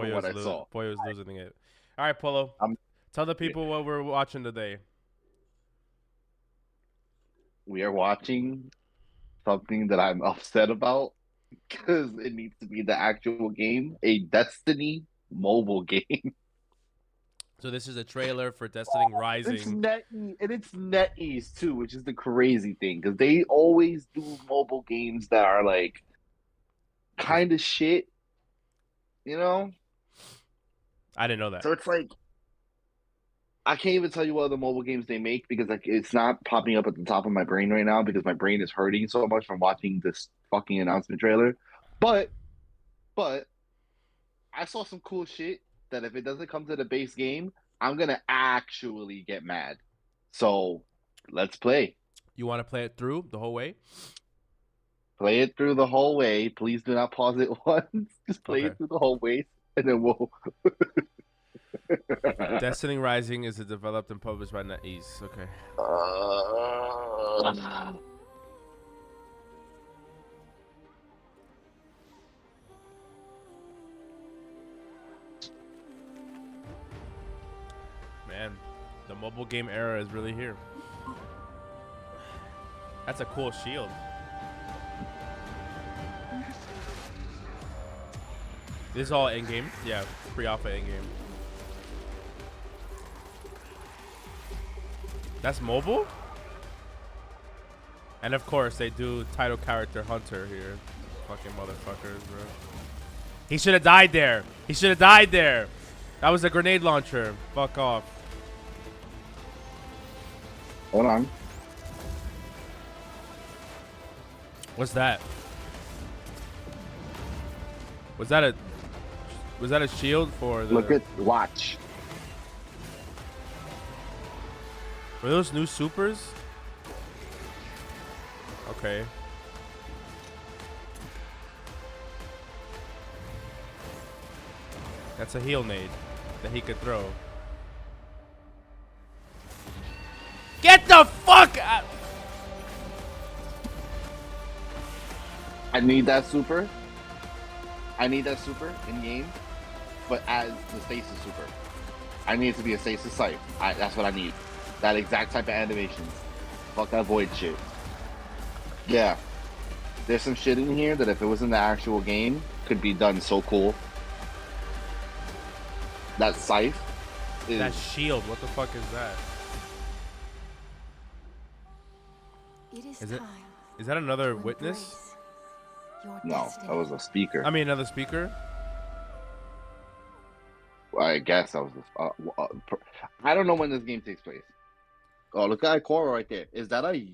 from what I saw. Pollo's losing it. All right, Polo. Tell the people what we're watching today. We are watching something that I'm upset about because it needs to be the actual game, a Destiny mobile game. So this is a trailer for Destiny It's Rising. NetEase too, which is the crazy thing because they always do mobile games that are like kind of shit, you know. I didn't know that. So it's like I can't even tell you what other mobile games they make because like it's not popping up at the top of my brain right now because my brain is hurting so much from watching this fucking announcement trailer. But but I saw some cool shit that if it doesn't come to the base game, I'm gonna actually get mad. So let's play. You want to play it through the whole way? Play it through the whole way. Please do not pause it once. Just play Okay. it through the whole way, and then we'll. Destiny Rising is developed and published by NetEase. Okay. Man, the mobile game era is really here. That's a cool shield. This is all in-game? Yeah, pre-alpha in-game. That's mobile? And of course, they do title character Hunter here. Fucking motherfuckers, bro. He should have died there. He should have died there. That was a grenade launcher. Fuck off. Hold on. What's that? Was that a shield for the... Look at watch. Were those new supers? Okay. That's a heal nade that he could throw. Get the fuck out! I need that super. I need that super in game, but as the stasis super. I need it to be a stasis scythe. That's what I need. That exact type of animations. Fuck that void shit. Yeah. There's some shit in here that if it was in the actual game, could be done so cool. That scythe is... That shield, what the fuck is that? Is that another witness? No, that was a speaker. I mean, another speaker? I guess that was the... I don't know when this game takes place. Oh, look at Ikora right there. Is that a...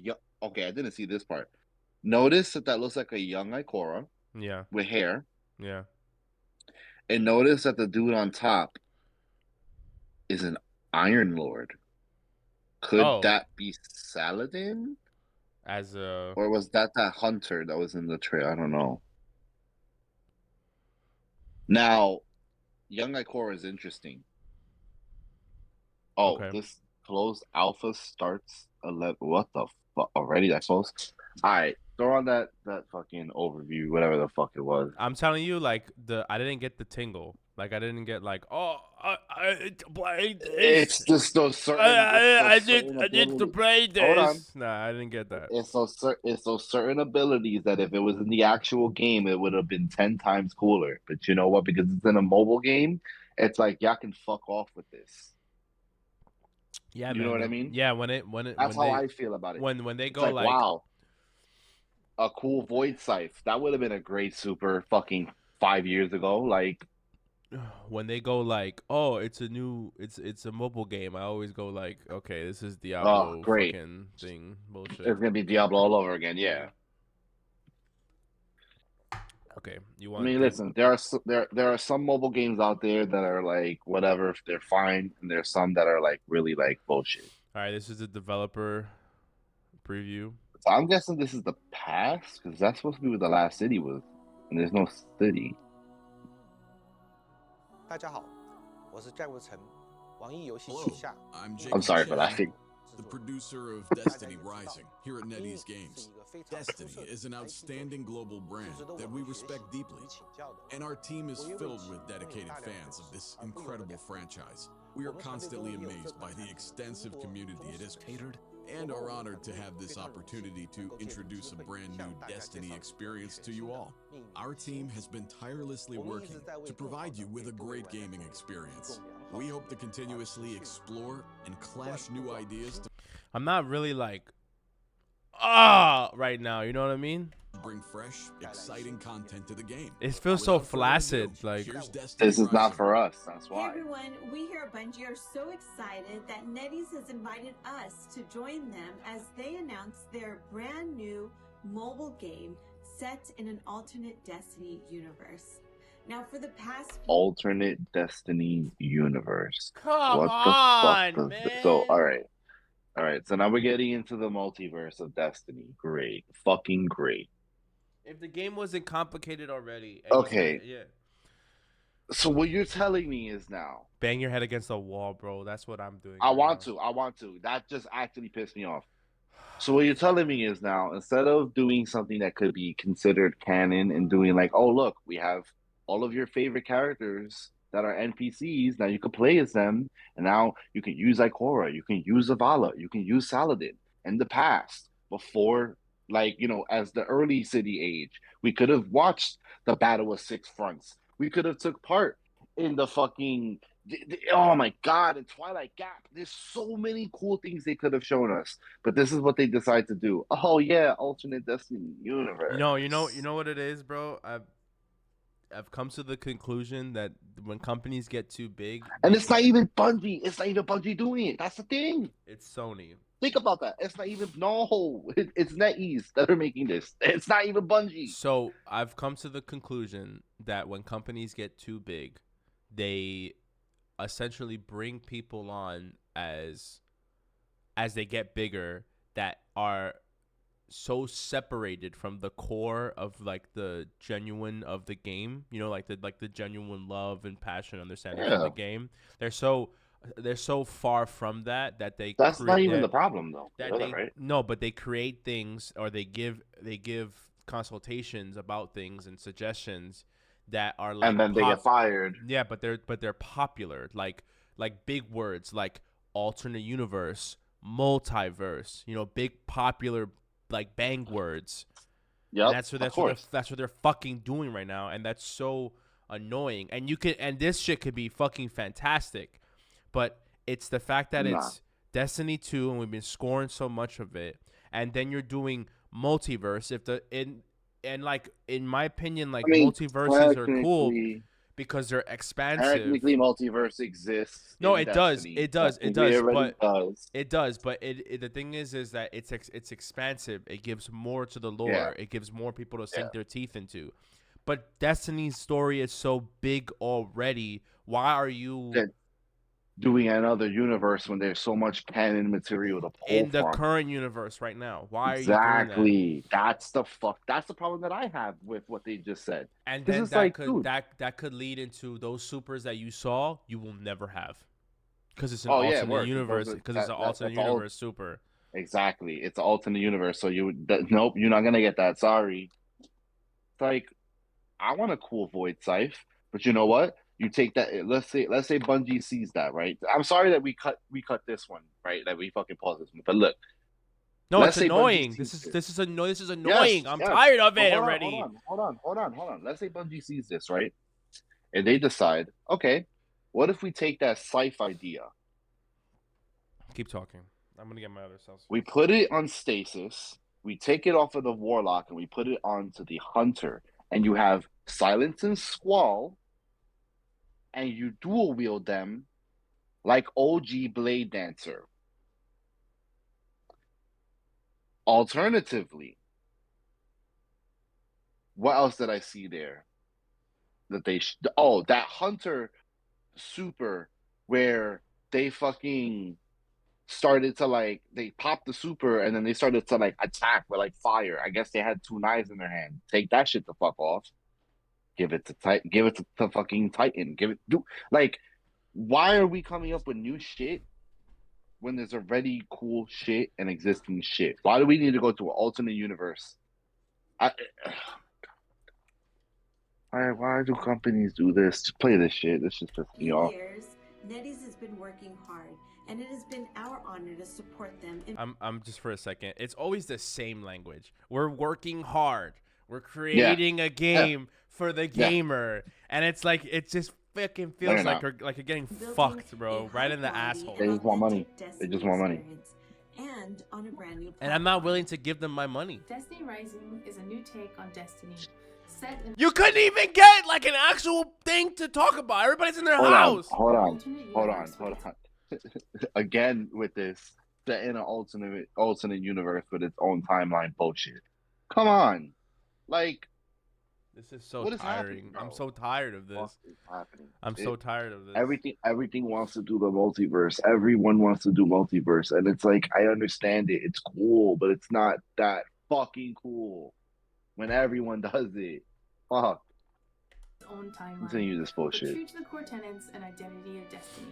Okay, I didn't see this part. Notice that looks like a young Ikora. Yeah. With hair. Yeah. And notice that the dude on top is an Iron Lord. Could that be Saladin? As a... Or was that hunter that was in the trail? I don't know. Now, young Ikora is interesting. Oh, okay. This closed alpha starts 11. What the fuck? Already that close? All right. Throw on that fucking overview, whatever the fuck it was. I'm telling you, like, I didn't get the tingle. Like, I didn't get like, oh, I play this. It's just those certain. I need to play this. Hold on. Nah, I didn't get that. It's those certain abilities that if it was in the actual game, it would have been 10 times cooler. But you know what? Because it's in a mobile game, it's like y'all can fuck off with this. Yeah, you know what I mean? Yeah, that's how I feel about it. When they go like wow, a cool void scythe that would have been a great super fucking 5 years ago. Like when they go like, oh, it's a mobile game. I always go like, okay, this is Diablo fucking thing bullshit. It's gonna be Diablo all over again. Yeah. Okay, I mean, listen. There are some mobile games out there that are like whatever, they're fine, and there's some that are like really like bullshit. All right, this is a developer preview. So I'm guessing this is the past because that's supposed to be where the last city was, and there's no city. 大家好，我是债务城，网易游戏旗下。I'm sorry for laughing. the producer of Destiny Rising here at NetEase Games. Destiny is an outstanding global brand that we respect deeply, and our team is filled with dedicated fans of this incredible franchise. We are constantly amazed by the extensive community it has catered, and are honored to have this opportunity to introduce a brand new Destiny experience to you all. Our team has been tirelessly working to provide you with a great gaming experience. We hope to continuously explore and clash new ideas to I'm not really like, right now. You know what I mean? bring fresh, exciting content to the game. It feels so Without further flaccid. ado, Like, here's Destiny This is not Rising. for us. That's Hey why. everyone, we here at Bungie are so excited that NetEase has invited us to join them as they announce their brand new mobile game set in an alternate Destiny universe. Now, for the past Alternate Destiny universe. come What the on, fuck? man. So, all right. So now we're getting into the multiverse of Destiny. Great, fucking great. If the game wasn't complicated already, Okay. yeah. So what you're telling me is now Bang your head against the wall, bro. That's what I'm doing. I right want now. to. I want to. That just actually pissed me off. So what you're telling me is now, instead of doing something that could be considered canon and doing like, oh look, we have all of your favorite characters that are NPCs. Now you can play as them, and now you can use Ikora, you can use Zavala, you can use Saladin. In the past, before, like, as the early city age, we could have watched the Battle of Six Fronts. We could have took part in the fucking oh my god, in Twilight Gap. There's so many cool things they could have shown us, but this is what they decide to do. Oh yeah, alternate Destiny universe. You know what it is, bro. I've come to the conclusion that when companies get too big, And it's not even Bungie. It's not even Bungie doing it. That's the thing. it's Sony. Think about that. It's not even It's NetEase that are making this. It's not even Bungie. So I've come to the conclusion that when companies get too big, they essentially bring people on as they get bigger that are so separated from the core of like the genuine of the game, like the genuine love and passion, understanding of the game. They're so far from that they That's not even the problem though. Right? No, but they create things, or they give consultations about things and suggestions that are like, and then they get fired. Yeah, but they're popular, like big words like alternate universe, multiverse, big popular like bang words. Yeah, that's what they're fucking doing right now, and that's so annoying. And this shit could be fucking fantastic, but it's the fact that it's Destiny 2 and we've been scoring so much of it, and then you're doing multiverse. And like, in my opinion, like, multiverses are cool because they're expansive. Technically, multiverse exists. No, it does. Destiny. It does. It Technically, does. It does. But the thing is that it's expansive. It gives more to the lore. Yeah. It gives more people to sink their teeth into. But Destiny's story is so big already. Why are you doing another universe when there's so much canon material to pull in the from? current universe right now? Why exactly. are you doing that? That's the problem that I have with what they just said. And then that could lead into those supers that you saw you will never have, because it's an alternate universe. Because it's an alternate universe super. Exactly, it's an alternate universe. So nope, you're not gonna get that. Sorry. It's like, I want a cool Void Scythe, but you know what? You take that. Let's say Bungie sees that, right? I'm sorry that we cut this one, right? That we fucking paused this one. But look, no, it's annoying. This is annoying. Yes, I'm tired of it already. Hold on. Let's say Bungie sees this, right? And they decide, okay, what if we take that Scythe idea? Keep talking. I'm gonna get my other cells. We put it on Stasis. We take it off of the Warlock and we put it onto the Hunter, and you have Silence and Squall. And you dual wield them like OG Blade Dancer. Alternatively, what else did I see there? That that Hunter super where they fucking started to like, they popped the super and then they started to like attack with like fire. I guess they had 2 knives in their hand. Take that shit the fuck off. Give it to fucking Titan. Like, why are we coming up with new shit when there's already cool shit and existing shit? Why do we need to go to an alternate universe? Why do companies do this? Just play this shit. This just pisses me off. Years, NetEase has been working hard, and it has been our honor to support them. I'm just for a second. It's always the same language. We're working hard. We're creating a game for the gamer, and it's like it just fucking feels like you're getting fucked, bro, right in the asshole. They just want money. They just want money. And on a brand new and I'm not willing to give them my money. Destiny Rising is a new take on Destiny. You couldn't even get like an actual thing to talk about. Everybody's in their house. Hold on. Again with this, set in an alternate universe with its own timeline bullshit. Come on, like this is so tiring. I'm so tired of this. What is happening? I'm so tired of this. Everything wants to do the multiverse. Everyone wants to do multiverse, and it's like I understand it. It's cool, but it's not that fucking cool when everyone does it. Fuck. Own timeline. Continue this bullshit. True to the core tenets and identity of Destiny.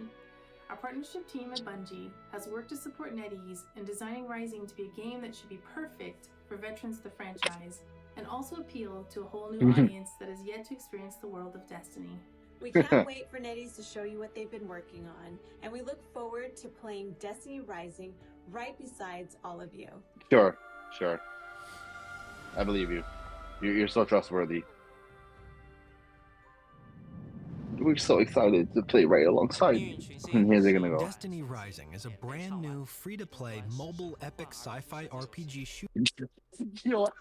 Our partnership team at Bungie has worked to support NetEase in designing Rising to be a game that should be perfect for veterans of the franchise and also appeal to a whole new audience that has yet to experience the world of Destiny. We can't wait for NetEase to show you what they've been working on, and we look forward to playing Destiny Rising right besides all of you. Sure. I believe you. You're so trustworthy. We're so excited to play right alongside you. And here they're gonna go. Destiny Rising is a brand new free-to-play mobile epic sci-fi RPG shooter. Yo, 20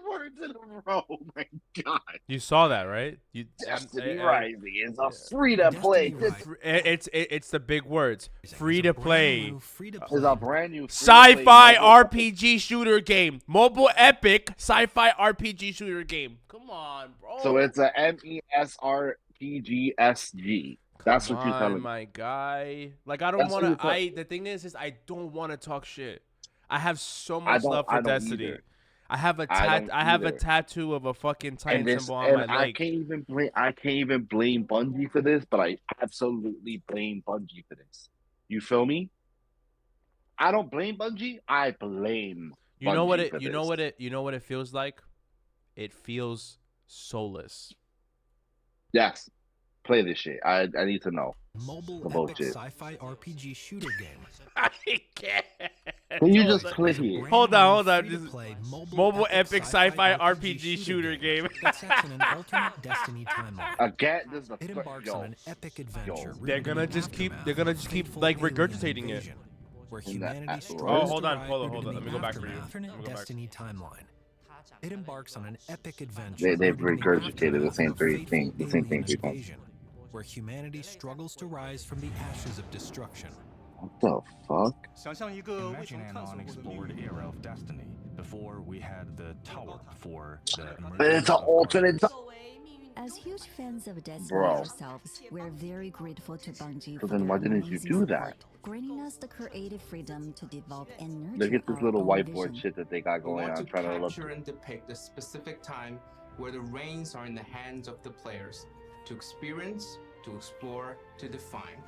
words in a row. Oh my god. You saw that, right? Destiny Rising is a free-to-play. It's the big words. Free-to-play. Is a brand new sci-fi RPG shooter game. Mobile epic sci-fi RPG shooter game. Come on, bro. So it's a MESRPGSG. That's what you're telling me. My guy. Like I don't want to. The thing is I don't want to talk shit. I have so much love for Destiny. Either. I have a tattoo of a fucking Titan symbol on my leg. I can't even blame Bungie for this, but I absolutely blame Bungie for this. You feel me? I don't blame Bungie. I blame. You know what it feels like? It feels soulless. Yes. Play this shit. I need to know. Mobile epic sci-fi RPG shooter game. I can't. Can you just click it? Hold on. Mobile epic sci-fi RPG shooter game. That sets in an alternate Destiny timeline. Again, this is it embarks on an epic adventure. They're gonna just keep like regurgitating it. Where humanity hold on. Let me go back for you. Alternate Destiny timeline. It embarks on an epic adventure. They've regurgitated the same three things. The same thing 3 times. Where humanity struggles to rise from the ashes of destruction. What the fuck? Imagine an unexplored era of Destiny before we had the tower for the. It's an alternate. As huge fans of Destiny ourselves, we're very grateful to Bungie for then why didn't you do that? Granting us the creative freedom to develop and nurture. Look at this little whiteboard shit that they got going on. Trying to capture and depict a specific time where the reins are in the hands of the players to experience, to explore, to define.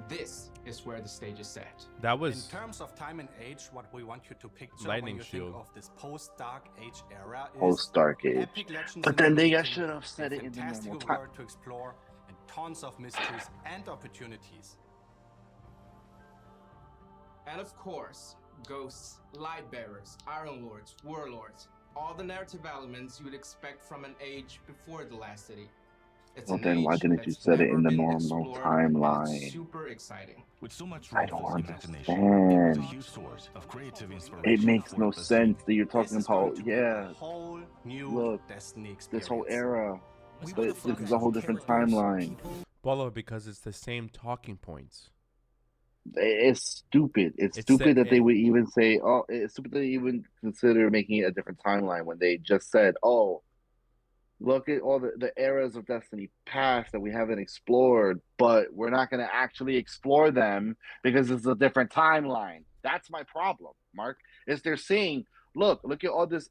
This is where the stage is set. That was in terms of time and age, what we want you to picture Lightning when you Shield. think of this post-Dark Age era is post-Dark Age. epic legends But then they should have said it in the fantastical normal time. world to explore and tons of mysteries and opportunities. And of course, ghosts, light bearers, iron lords, warlords, all the narrative elements you would expect from an age before the last city. Well, then why didn't you set it in the normal timeline? Super exciting. With so much I don't imagination, understand. it's a huge source of creative inspiration. It makes no for the sense that you're talking This is going about. to be Yeah, a whole new look, Destiny experience. this whole era. We But will this focus is a whole on different characters, timeline. people, Bolo because it's the same talking points. It's stupid. It's stupid that they would even say, oh, it's stupid that they even consider making it a different timeline when they just said, oh, look at all the eras of Destiny past that we haven't explored, but we're not going to actually explore them because it's a different timeline. That's my problem, Mark, is they're saying, look at all this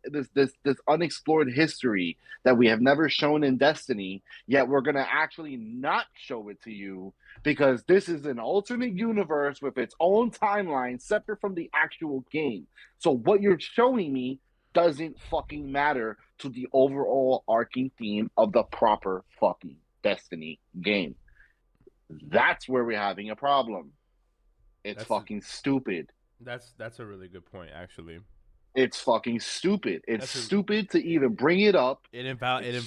unexplored history that we have never shown in Destiny, yet we're gonna actually not show it to you because this is an alternate universe with its own timeline separate from the actual game. So what you're showing me doesn't fucking matter to the overall arcing theme of the proper fucking Destiny game. That's where we're having a problem. It's fucking stupid. That's a really good point, actually. It's fucking stupid. It's stupid to even bring it up. It invalidates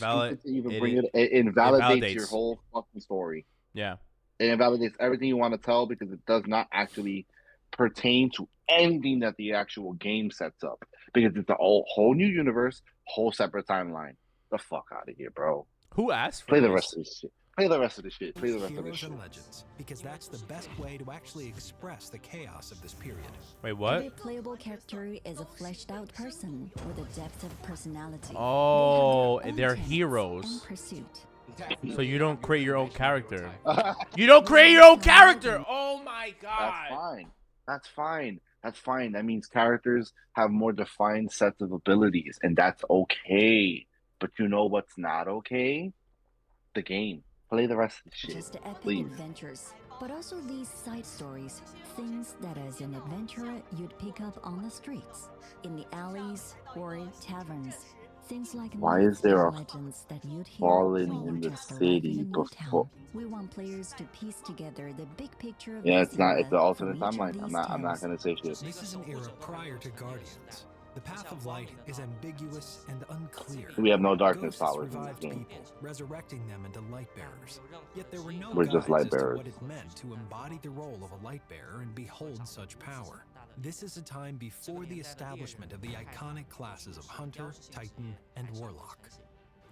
your whole fucking story. Yeah. It invalidates everything you want to tell because it does not actually pertain to anything that the actual game sets up. Because it's a whole new universe, whole separate timeline. The fuck out of here, bro. Who asked for Play this? the rest of this shit. Play the rest of the shit. Play the rest of this Heroes shit. and legends, because that's the best way to actually express the chaos of this period. Wait, what? Every playable character is a fleshed out person with a depth of personality. Oh, They have they're their own heroes. tastes and pursuit. So you don't create your own character. You don't create your own character. Oh my god. That's fine. That's fine. That's fine. That means characters have more defined sets of abilities, and that's okay. But you know what's not okay? The game. Play the rest of the shit. Just epic Please. adventures, but also these side stories, things that as an adventurer you'd pick up on the streets, in the alleys or in taverns. Things like Why is there a legends that you'd hear fallen when in you're the just arriving city in before? Newtown. We want players to piece together the big picture of Yeah, this it's not. era It's the alternate from each of timeline. these I'm not tales. gonna say shit. This is an era prior to Guardians. The path of light is ambiguous and unclear. We have no darkness Ghosts powers in this revived game. people, resurrecting them into light bearers. Yet there were no We're guides just light as to bearers. what it meant to embody the role of a light bearer and behold such power. This is a time before the establishment of the iconic classes of Hunter, Titan, and Warlock.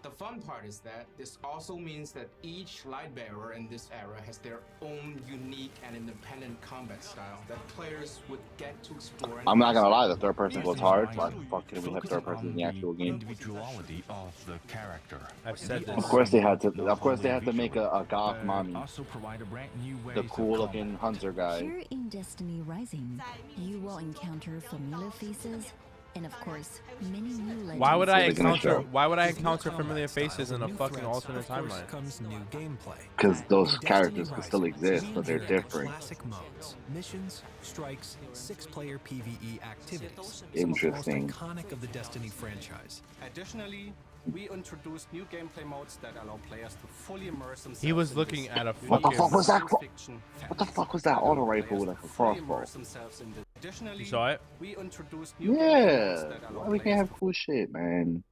The fun part is that this also means that each Lightbearer in this era has their own unique and independent combat style that players would get to explore. I'm not gonna lie, the third person goes hard. Why the fuck can we have third person in the actual game? Individuality of the character. I've said this. Of course they had to. Of course they had to make a goth mommy, Also provide a brand new the ways of cool-looking combat. hunter guy. Here in Destiny Rising, you will encounter familiar faces, and of course, many new legends. Why would I They're gonna encounter? show. Why would I With new encounter combat familiar styles faces and in a new fucking threats, alternate of course, timeline? comes new gameplay. Because those In characters Destiny can still Rising, exist, we but they're inherit the different. Classic modes, missions, strikes, 6-player PvE activities. Interesting. Some of the most iconic of the Destiny franchise. Additionally, we introduced new gameplay modes that allow players to fully immerse themselves. He was in looking this at a What the fucking. fuck was that? science fiction What the fuck was that fantasy. auto rifle Players with like a to fully crossbow? immerse themselves in the- Additionally, You saw it? we introduced new gameplay modes Yeah. that allow Why we players can't have cool shit, man?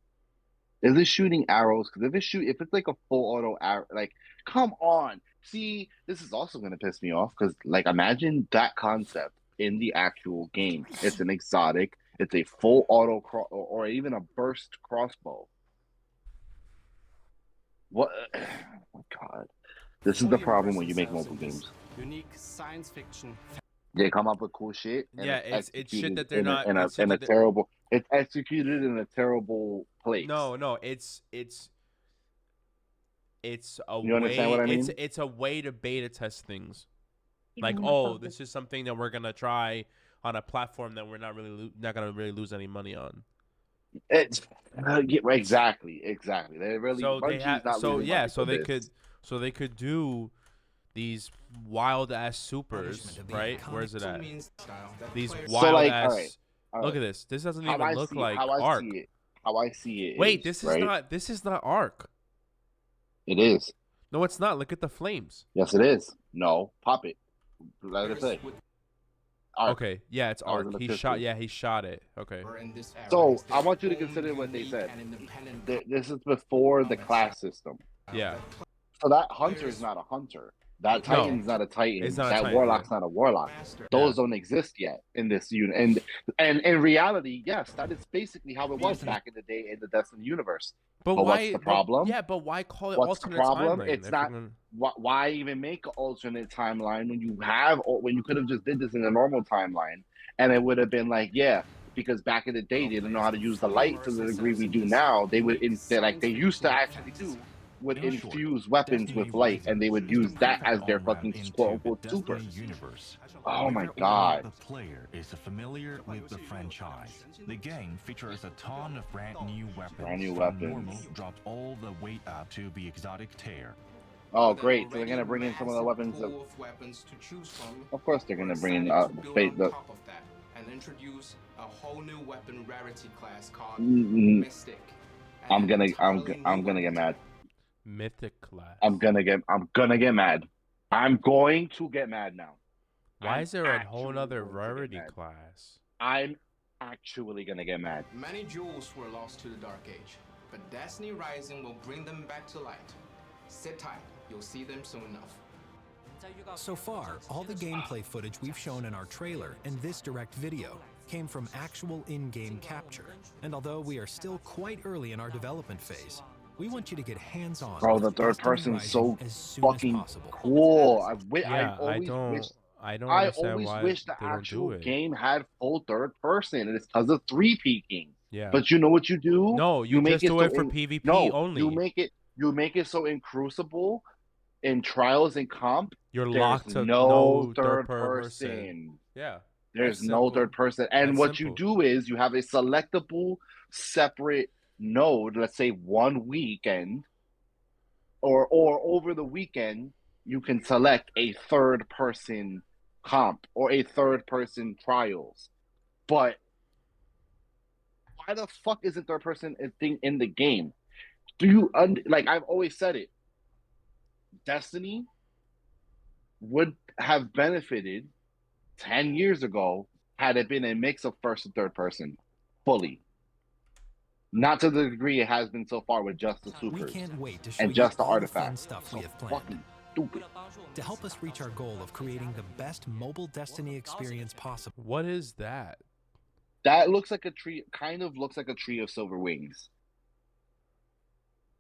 Is it shooting arrows? Because if it's like a full auto arrow, like, come on. See, this is also gonna piss me off because, like, imagine that concept in the actual game. It's an exotic. It's a full auto or even a burst crossbow. What? Oh God, this is the fully problem immerse when you make themselves mobile in this games. unique science fiction. They come up with cool shit. And Yeah, it's shit executed that they're not. in a it's shit that they- terrible. It's executed in a terrible place. No, it's a You understand way. what I mean? It's a way to beta test things. Like, oh, this is something that we're gonna try on a platform that we're not gonna really lose any money on. It's yeah, exactly. They really. So they Bungie's have. not So losing yeah. money So for they this. could do these wild ass supers, Punishment of the right? iconic Where's it Also at? means style that These players- wild like, ass. all Look right. at this. This doesn't How even I look see like how I Arc. see it. How I see it. Wait, this is right? not. This is not Arc. It is. No, it's not. Look at the flames. Yes, it is. No, pop it. Let it play. with Arc. Okay, yeah, it's Oh, Arc. it He looks shot. good. Yeah, he shot it. Okay. in this era So, has their I want you to own consider what they unique said. and independent This is before the class system. Yeah. So that hunter is not a hunter. That No. Titan's not a Titan. It's not a that Titan, warlock's yeah. not a warlock. master. Those don't exist yet in this unit. And in reality, yes, that is basically how it was back in the day in the Destiny universe. But But why? what's the problem? Yeah, but why call it What's the alternate problem? timeline? It's if not- you're gonna- Why even make an alternate timeline when you could have just did this in a normal timeline, and it would have been like, yeah, because back in the day they didn't know how to use the light to the degree we do now. They used to actually do. would In short, infuse weapons Destiny with light, Rising and they would is use the that perfect as their on-ramp fucking into quote the unquote super. Destiny universe. Oh my Whether or god. not the player is familiar with the franchise, the game features a ton of brand new weapons. From normal, dropped all the way up to the exotic tier. Oh great! So they're gonna bring in some of the weapons. Of course, they're gonna bring in fate. The top of that and introduce a whole new weapon rarity class called Mm-mm. Mystic. I'm gonna get mad. Mythic class. I'm gonna get mad. I'm going to get mad now. Why is there a whole nother rarity class? I'm actually gonna get mad. Many jewels were lost to the Dark Age, but Destiny Rising will bring them back to light. Sit tight, you'll see them soon enough. So far, all the gameplay footage we've shown in our trailer and this direct video came from actual in-game capture. And although we are still quite early in our development phase, we want you to get hands-on. Bro, the with third Destiny person's Rising so as soon fucking as possible. cool. I don't I understand always why wish the they don't actual do it. game had full third person, and it's because of 3-peaking. Yeah. But you know what you do? No, you make just do it so for in- PvP no, only. You make it so in Crucible, in Trials and Comp, You're there's locked to no third person. person. Yeah. There's That's no simple. third person. And That's what simple. you do is you have a selectable separate node, let's say one weekend, or over the weekend, you can select a third person comp or a third person trials. But why the fuck isn't third person a thing in the game? Do you like I've always said it? Destiny would have benefited 10 years ago had it been a mix of first and third person fully. Not to the degree it has been so far with just the We supers can't wait to show and you just the all the fun artifacts. stuff So we have planned. fucking stupid. To help us reach our goal of creating the best mobile Destiny experience possible. What is that? That looks like a tree, kind of looks like a tree of silver wings.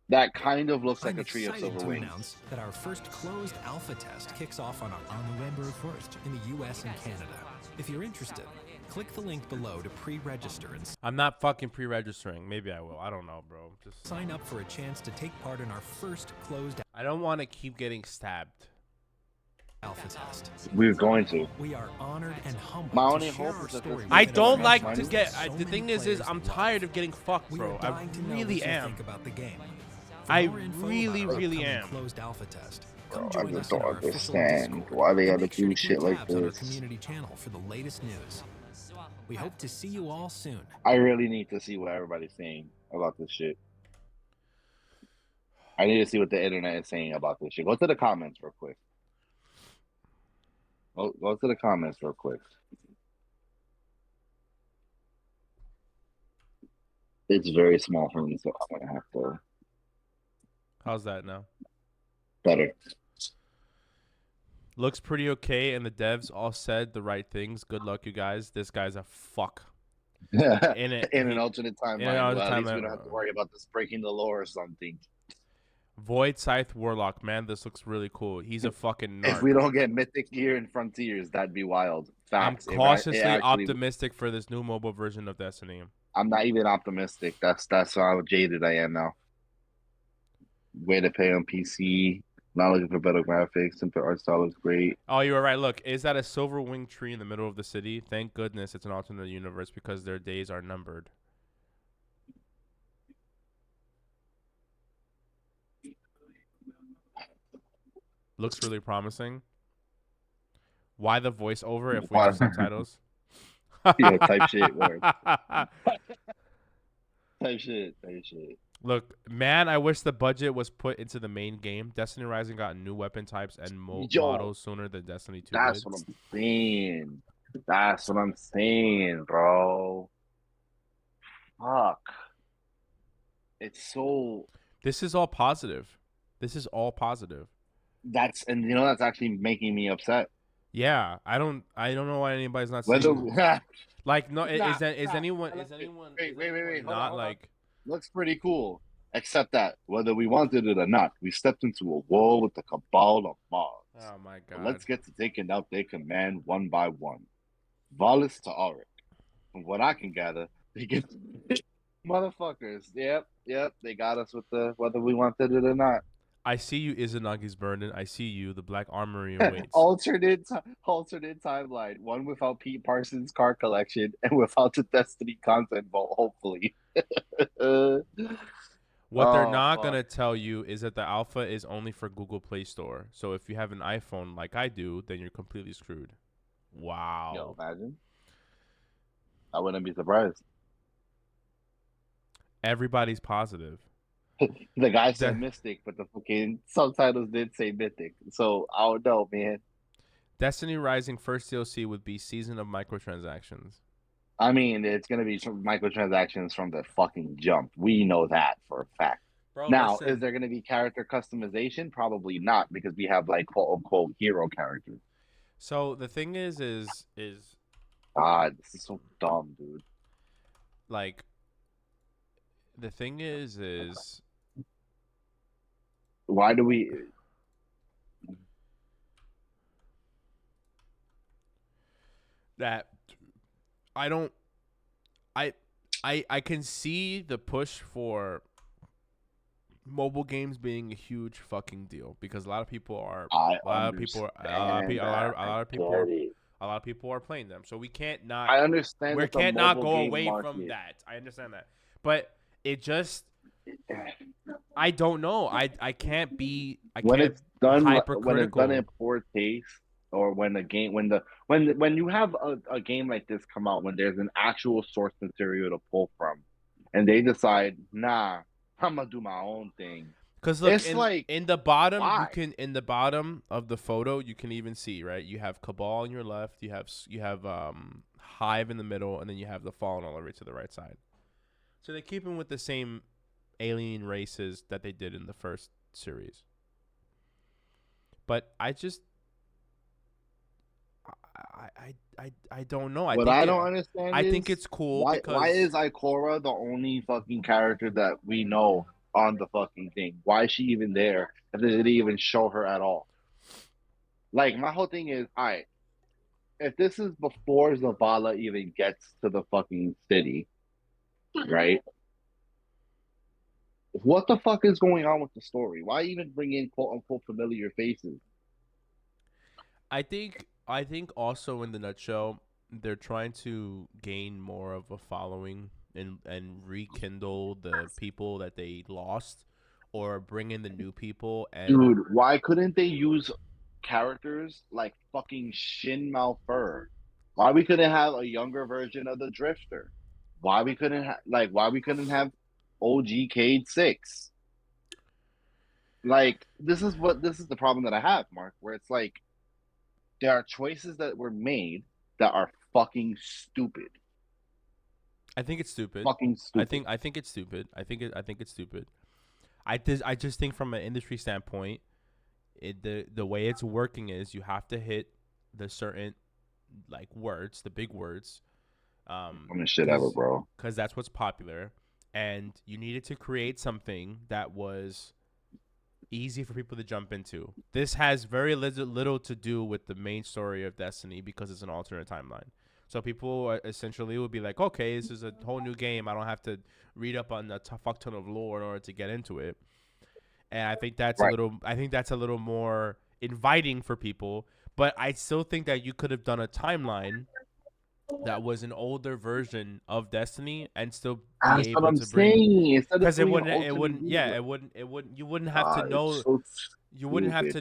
That kind of looks like I'm a tree of excited silver to wings. announce that our first closed alpha test kicks off on November 1st in the US and Canada. If you're interested, click the link below to pre-register and I'm not fucking pre-registering. Maybe I will. I don't know, bro. Just sign up for a chance to take part in our first closed I don't want to keep getting stabbed. alpha test. We're going to. We are honored and humbled My to only share hope our is that story this- I with don't our like friends to that get. so The many thing is players I'm love. tired of getting fucked, We bro. are I dying to know really what you am. think about the game. For I more info really, about our really upcoming am. Closed alpha test. Bro, Come I join just us in don't our official understand Discord, why they and gotta make sure do to shit keep like tabs on our this. community channel for the latest news. We hope to see you all soon. I really need to see what everybody's saying about this shit. I need to see what the internet is saying about this shit. Go to the comments real quick. Go to the comments real quick. It's very small for me, so I'm gonna have to How's that now? better. Looks pretty okay, and the devs all said the right things. Good luck, you guys. This guy's a fuck. In an alternate timeline, in an alternate well, at least we timeline. don't have to worry about this breaking the law or something. Void Scythe Warlock, man, this looks really cool. He's a fucking narc. If we don't get Mythic Gear and Frontiers, that'd be wild. Facts. I'm cautiously actually, optimistic for this new mobile version of Destiny. I'm not even optimistic. That's how jaded I am now. Way to pay on PC. Not looking for better graphics. Simple art style looks great. Oh, you were right. Look, is that a silver winged tree in the middle of the city? Thank goodness it's an alternate universe because their days are numbered. Looks really promising. Why the voiceover if we have subtitles? Yeah, type shit. Word. Type shit. Look, man, I wish the budget was put into the main game. Destiny Rising got new weapon types and models sooner than Destiny 2 That's did. what I'm saying. That's what I'm saying, bro. Fuck. It's so... This is all positive. This is all positive. That's actually making me upset. Yeah, I don't know why anybody's not Whether saying like no is anyone wait, not hold on. like Looks pretty cool. Except that whether we wanted it or not, we stepped into a war with the Cabal of Mars. oh my So god. let's get to taking out their command one by one. Valis to Auric. From what I can gather, they get Motherfuckers. Yep. They got us with the whether we wanted it or not. I see you, Izanagi's burden. I see you. The Black Armory awaits. alternate timeline. One without Pete Parsons' car collection and without the Destiny content vault. Hopefully. What they're not going to tell you is that the alpha is only for Google Play Store. So if you have an iPhone like I do, then you're completely screwed. Wow. Yo, imagine. I wouldn't be surprised. Everybody's positive. The guy said Mystic, but the fucking subtitles did say Mythic. So I don't know, man. Destiny Rising first DLC would be Season of Microtransactions. I mean, it's going to be some microtransactions from the fucking jump. We know that for a fact. Bro, now, listen. Is there going to be character customization? Probably not, because we have, like, quote-unquote hero characters. So, the thing is... God, this is so dumb, dude. Like, the thing is... Why do we... That... I can see the push for mobile games being a huge fucking deal because a lot of people are playing them. So we can't not. I understand. We can't not go away from that. I understand that, but it just. I don't know. I can't be. When it's done in poor taste. Or when you have a game like this come out, when there's an actual source material to pull from, and they decide, nah, I'm gonna do my own thing. Because look, in the bottom, in the bottom of the photo, you can even see, right? You have Cabal on your left, you have Hive in the middle, and then you have the Fallen all the way to the right side. So they keep them with the same alien races that they did in the first series. But I just. I don't know. I don't understand. I think it's cool. Why is Ikora the only fucking character that we know on the fucking thing? Why is she even there if they didn't even show her at all? Like, my whole thing is, if this is before Zavala even gets to the fucking city, right? What the fuck is going on with the story? Why even bring in quote unquote familiar faces? I think also in the nutshell, they're trying to gain more of a following and rekindle the people that they lost or bring in the new people. And dude, why couldn't they use characters like fucking Shin Malfur? Why we couldn't have a younger version of the Drifter? Why we couldn't have OG Cade 6? Like, this is the problem that I have, Mark, where it's like there are choices that were made that are fucking stupid. I think it's stupid. Fucking stupid. I think it's stupid. I think it's stupid. I just think from an industry standpoint, the way it's working is you have to hit the certain like words, the big words. Shit ever, bro. Because that's what's popular, and you needed to create something that was easy for people to jump into. This has very little to do with the main story of Destiny because it's an alternate timeline. So people essentially would be like, okay, this is a whole new game. I don't have to read up on a fuck ton of lore in order to get into it. And I think that's a little more inviting for people. But I still think that you could have done a timeline that was an older version of Destiny and still be able to bring, because you wouldn't have to know you wouldn't have to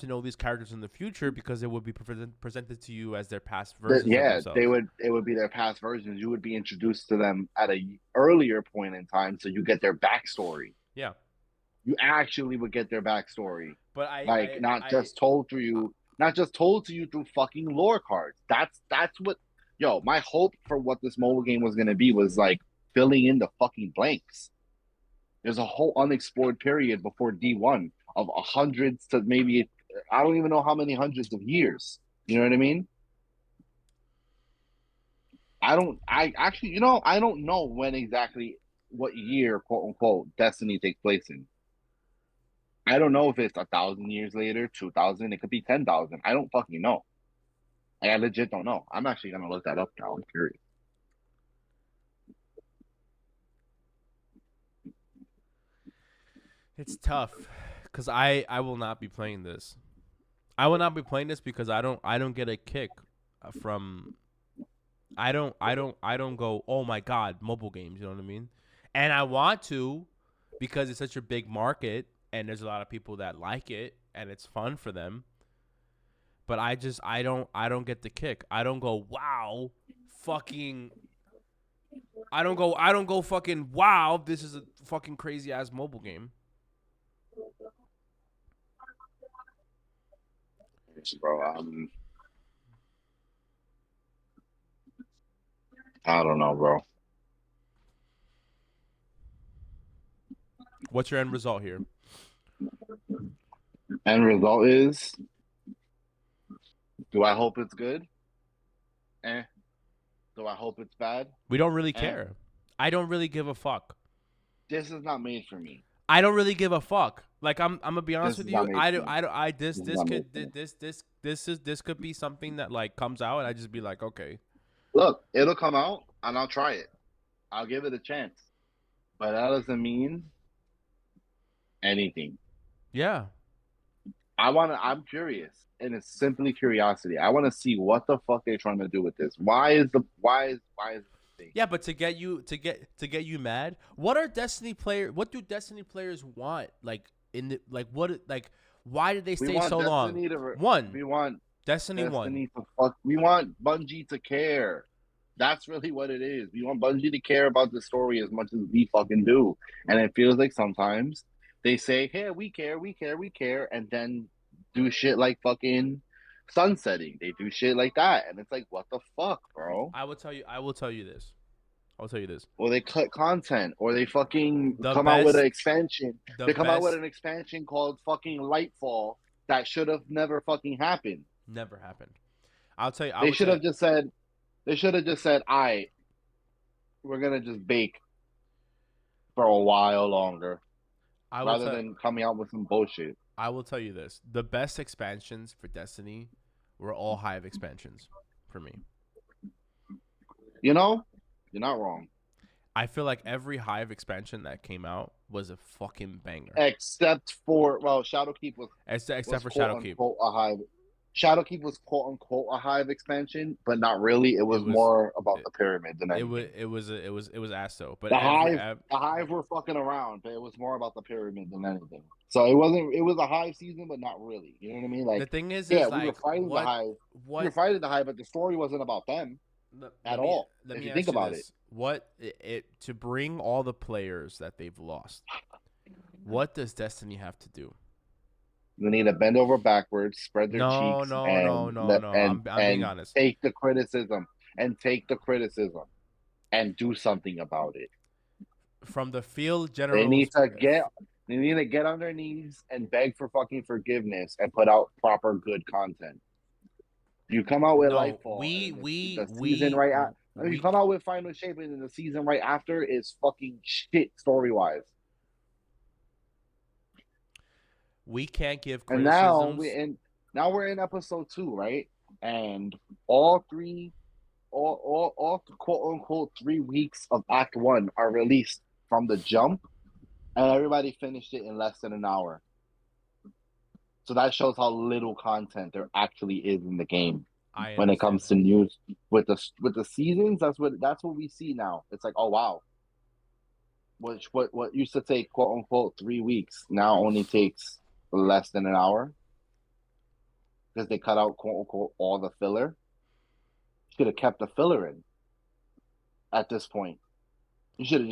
know these characters in the future because it would be presented to you as their past versions. It would be their past versions. You would be introduced to them at a earlier point in time, so you get their backstory. Yeah, you actually would get their backstory, but not just told to you through fucking lore cards. That's what, my hope for what this mobile game was gonna be was like filling in the fucking blanks. There's a whole unexplored period before D1 of hundreds to maybe, I don't even know how many hundreds of years. You know what I mean? I don't know when exactly, what year, quote unquote, Destiny takes place in. I don't know if it's 1,000 years later, 2,000, it could be 10,000. I don't fucking know. I legit don't know. I'm actually gonna look that up now. I'm curious. It's tough because I will not be playing this. I will not be playing this because I don't get a kick from. I don't go, oh my god, mobile games. You know what I mean? And I want to because it's such a big market and there's a lot of people that like it and it's fun for them. But I don't get the kick. I don't go, wow, fucking. I don't go fucking, wow, this is a fucking crazy ass mobile game. Bro, I don't know, bro. What's your end result here? End result is, do I hope it's good? Do I hope it's bad? We don't really care. I don't really give a fuck. This is not made for me. I don't really give a fuck. Like I'm gonna be honest with you. This could be something that like comes out and I just be like, okay. Look, it'll come out and I'll try it. I'll give it a chance. But that doesn't mean anything. Yeah. I'm curious, and it's simply curiosity. I want to see what the fuck they're trying to do with this. Why is this thing? Yeah, but to get you mad, what do Destiny players want? Why did they stay so long? We want Destiny 1. We want Bungie to care. That's really what it is. We want Bungie to care about the story as much as we fucking do. And it feels like sometimes they say, hey, we care, and then do shit like fucking sunsetting. They do shit like that. And it's like, what the fuck, bro? I will tell you this. Or they cut content, or they fucking come out with an expansion. They come out with an expansion called fucking Lightfall that should have never fucking happened. Never happened. I'll tell you. They should have just said, all right, we're going to just bake for a while longer. Rather than coming out with some bullshit. I will tell you this. The best expansions for Destiny were all Hive expansions for me. You know, you're not wrong. I feel like every Hive expansion that came out was a fucking banger. Except for, Shadowkeep was... Except for Shadowkeep. A Hive. Shadowkeep was quote-unquote a Hive expansion, but not really. It was more about the pyramid than anything. It was ass though. But the Hive were fucking around, but it was more about the pyramid than anything. So it was a Hive season, but not really. You know what I mean? Like the thing is, we were fighting the Hive. We were fighting the Hive, but the story wasn't about them at all. If you think about it. To bring all the players that they've lost, what does Destiny have to do? They need to bend over backwards, spread their cheeks. No. I'm being honest. Take the criticism and do something about it. From the field general, they need to get on their knees and beg for fucking forgiveness and put out proper good content. You come out with Lightfall. You come out with Final Shape, and the season right after is fucking shit story wise. We can't give criticisms. And now we're in episode 2, right? And all quote unquote 3 weeks of Act 1 are released from the jump, and everybody finished it in less than an hour. So that shows how little content there actually is in the game when it comes to news with the seasons. That's what we see now. It's like, oh wow, what used to take quote unquote 3 weeks now only takes less than an hour because they cut out quote unquote all the filler. Should have kept the filler in at this point. You should have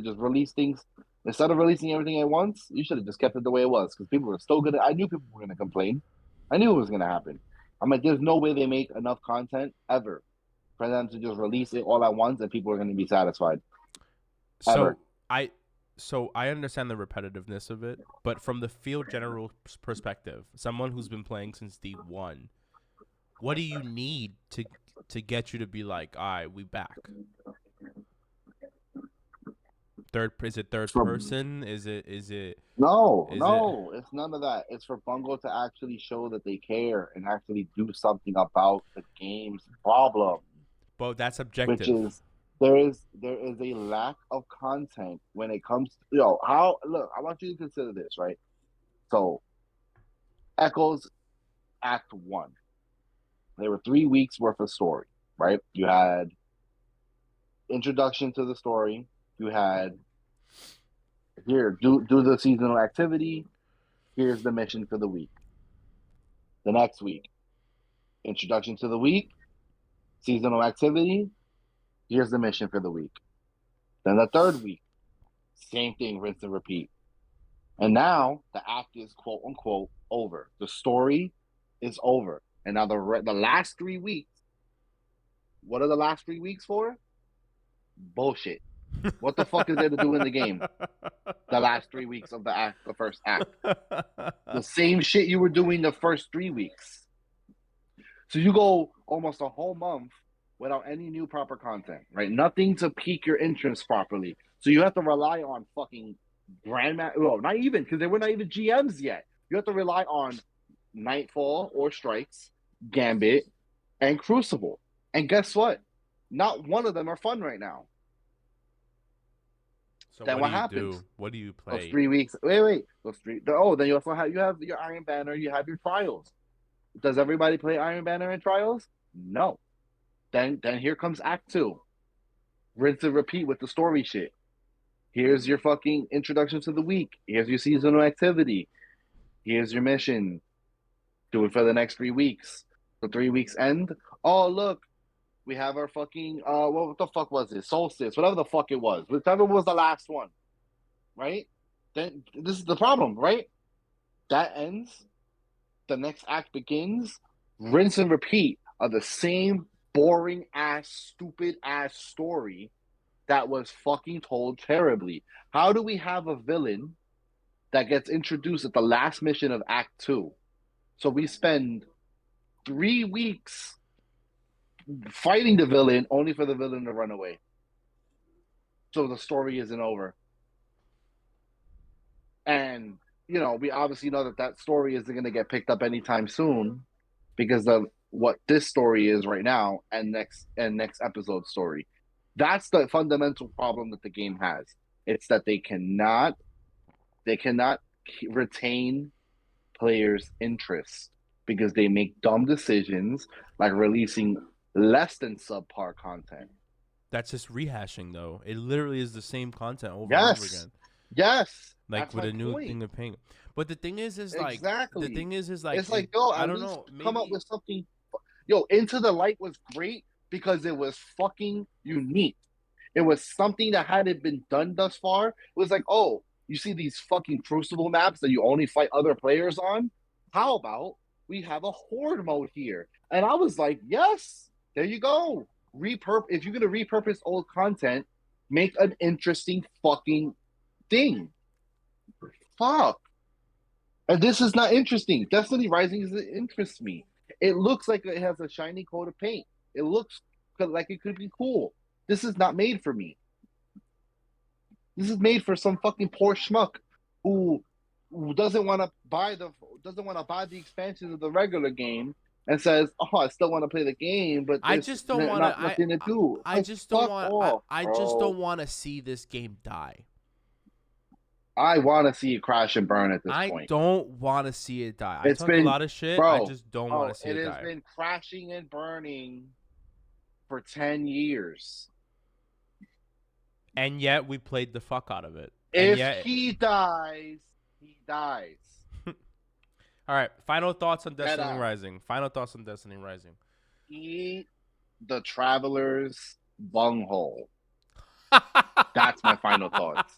just released things instead of releasing everything at once. You should have just kept it the way it was because people were still gonna. I knew people were gonna complain. I knew it was gonna happen. I'm like, there's no way they make enough content ever for them to just release it all at once and people are gonna be satisfied. Ever. So I understand the repetitiveness of it, but from the field general perspective, someone who's been playing since D1, what do you need to get you to be like, all right, we back? Is it third person? Is it? No, it's none of that. It's for Bungie to actually show that they care and actually do something about the game's problem. But that's objective. there is a lack of content when it comes to I want you to consider this, right? So Echoes Act 1. There were 3 weeks worth of story, right? You had introduction to the story. You had here, do the seasonal activity. Here's the mission for the week. The next week, introduction to the week, seasonal activity. Here's the mission for the week. Then the third week, same thing, rinse and repeat. And now the act is quote unquote over. The story is over. And now the last 3 weeks, what are the last 3 weeks for? Bullshit. What the fuck is there to do in the game? The last 3 weeks of the first act. The same shit you were doing the first 3 weeks. So you go almost a whole month without any new proper content, right? Nothing to pique your interest properly. So you have to rely on fucking not even, because they were not even GMs yet. You have to rely on Nightfall or Strikes, Gambit, and Crucible. And guess what? Not one of them are fun right now. So then what happens? What do you play? Those 3 weeks. Wait. Then you also have your Iron Banner. You have your Trials. Does everybody play Iron Banner and Trials? No. Then here comes Act 2. Rinse and repeat with the story shit. Here's your fucking introduction to the week. Here's your seasonal activity. Here's your mission. Do it for the next 3 weeks. The 3 weeks end. Oh, look. We have our fucking, what the fuck was it? Solstice, whatever the fuck it was. Whichever was the last one. Right? Then this is the problem, right? That ends. The next act begins. Rinse and repeat of the same boring ass, stupid ass story that was fucking told terribly. How do we have a villain that gets introduced at the last mission of Act 2? So we spend 3 weeks fighting the villain only for the villain to run away. So the story isn't over. And, we obviously know that story isn't going to get picked up anytime soon because of what this story is right now and next episode story. That's the fundamental problem that the game has. It's that they cannot retain players' interest because they make dumb decisions like releasing less than subpar content. That's just rehashing, though. It literally is the same content over and over again. Yes. Like with a new thing of paying. But the thing is like exactly. The thing is like it's like, yo, I don't know. Come up with something. Yo, Into the Light was great because it was fucking unique. It was something that hadn't been done thus far. It was like, oh, you see these fucking Crucible maps that you only fight other players on? How about we have a horde mode here? And I was like, yes, there you go. If you're going to repurpose old content, make an interesting fucking thing. Fuck. And this is not interesting. Destiny Rising interests me. It looks like it has a shiny coat of paint. It looks like it could be cool. This is not made for me. This is made for some fucking poor schmuck who doesn't want to buy the expansions of the regular game and says, "Oh, I still want to play the game, but I just don't want nothing to do." I just don't want. I just don't want to see this game die. I want to see it crash and burn at this point. I don't want to see it die. I talk a lot of shit. I just don't want to see it die. It has been crashing and burning for 10 years. And yet we played the fuck out of it. If he dies, he dies. All right. Final thoughts on Destiny Rising. Eat the Traveler's bunghole. That's my final thoughts.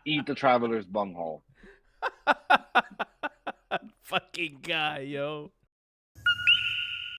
Eat the Traveler's bunghole. Fucking guy, yo.